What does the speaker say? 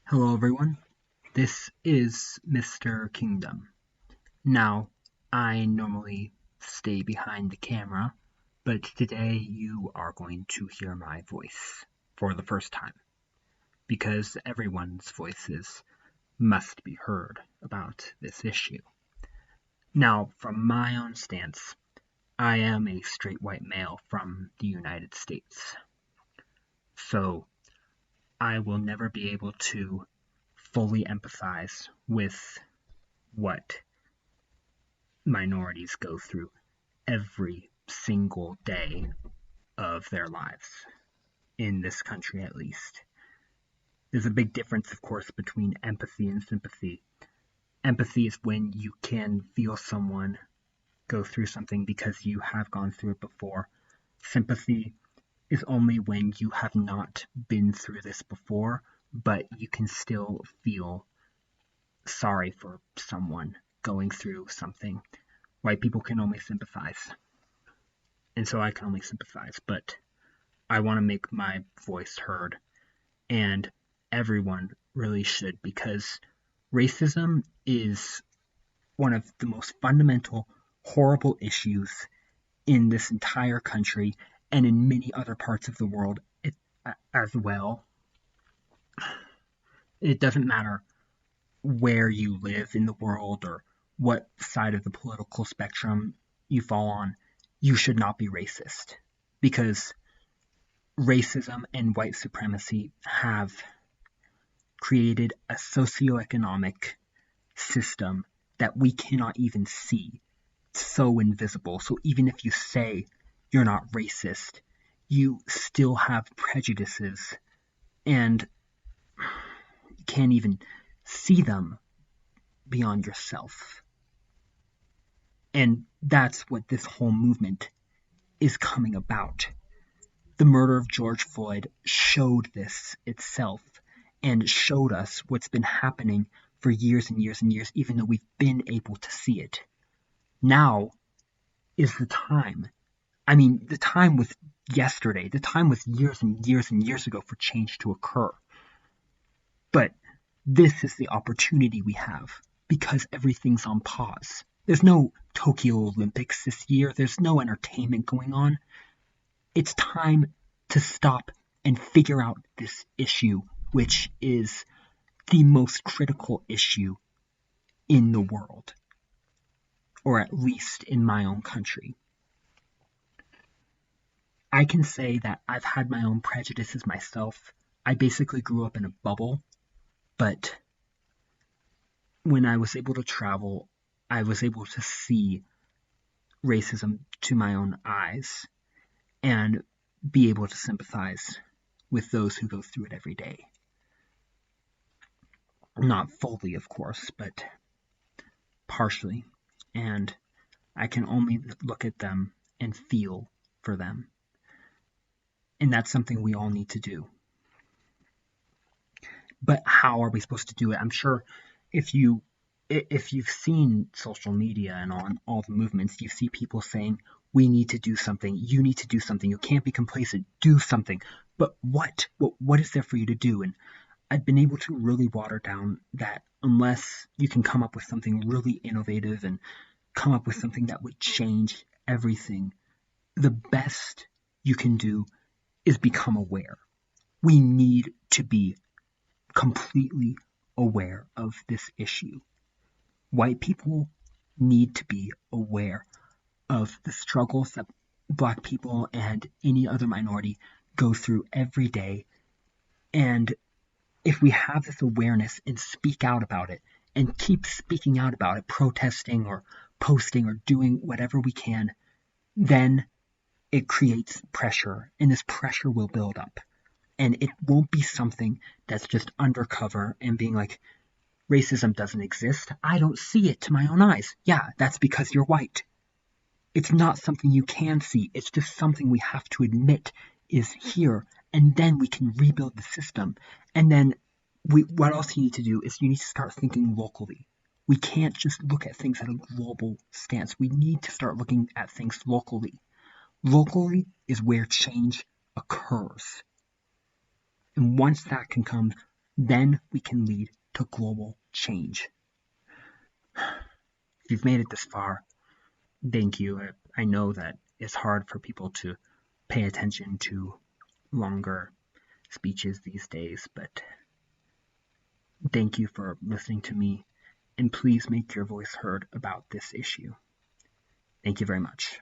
Hello everyone, this is Mr. Kingdom. Now, I normally stay behind the camera, but today you are going to hear my voice for the first time, because everyone's voices must be heard about this issue. Now, from my own stance, I am a straight white male from the United States, so I will never be able to fully empathize with what minorities go through every single day of their lives, in this country at least. There's a big difference, of course, between empathy and sympathy. Empathy is when you can feel someone go through something because you have gone through it before. Sympathy is only when you have not been through this before, but you can still feel sorry for someone going through something. White people can only sympathize, and so I can only sympathize, but I want to make my voice heard, and everyone really should, because racism is one of the most fundamental, horrible issues in this entire country and in many other parts of the world as well. It doesn't matter where you live in the world or what side of the political spectrum you fall on, you should not be racist, because racism and white supremacy have created a socioeconomic system that we cannot even see. It's so invisible. So even if you say you're not racist, you still have prejudices and you can't even see them beyond yourself. And that's what this whole movement is coming about. The murder of George Floyd showed this itself and showed us what's been happening for years and years and years, even though we've been able to see it. Now is the time. I mean, the time was yesterday. The time was years and years and years ago for change to occur. But this is the opportunity we have because everything's on pause. There's no Tokyo Olympics this year. There's no entertainment going on. It's time to stop and figure out this issue, which is the most critical issue in the world, or at least in my own country. I can say that I've had my own prejudices myself. I basically grew up in a bubble, but when I was able to travel, I was able to see racism to my own eyes and be able to sympathize with those who go through it every day. Not fully, of course, but partially. And I can only look at them and feel for them. And that's something we all need to do. But how are we supposed to do it? I'm sure if you've seen social media and on all the movements, you see people saying, we need to do something, you need to do something, you can't be complacent, do something. But what? What is there for you to do? And I've been able to really water down that unless you can come up with something really innovative and come up with something that would change everything, the best you can do is become aware. We need to be completely aware of this issue. White people need to be aware of the struggles that Black people and any other minority go through every day. And if we have this awareness and speak out about it and keep speaking out about it, protesting or posting or doing whatever we can, then it creates pressure, and this pressure will build up. And it won't be something that's just undercover and being like, racism doesn't exist. I don't see it to my own eyes. Yeah, that's because you're white. It's not something you can see. It's just something we have to admit is here. And then we can rebuild the system. And then what else you need to do is you need to start thinking locally. We can't just look at things at a global stance. We need to start looking at things locally. Locally is where change occurs. And once that can come, then we can lead to global change. If you've made it this far, thank you. I know that it's hard for people to pay attention to longer speeches these days, but thank you for listening to me, and please make your voice heard about this issue. Thank you very much.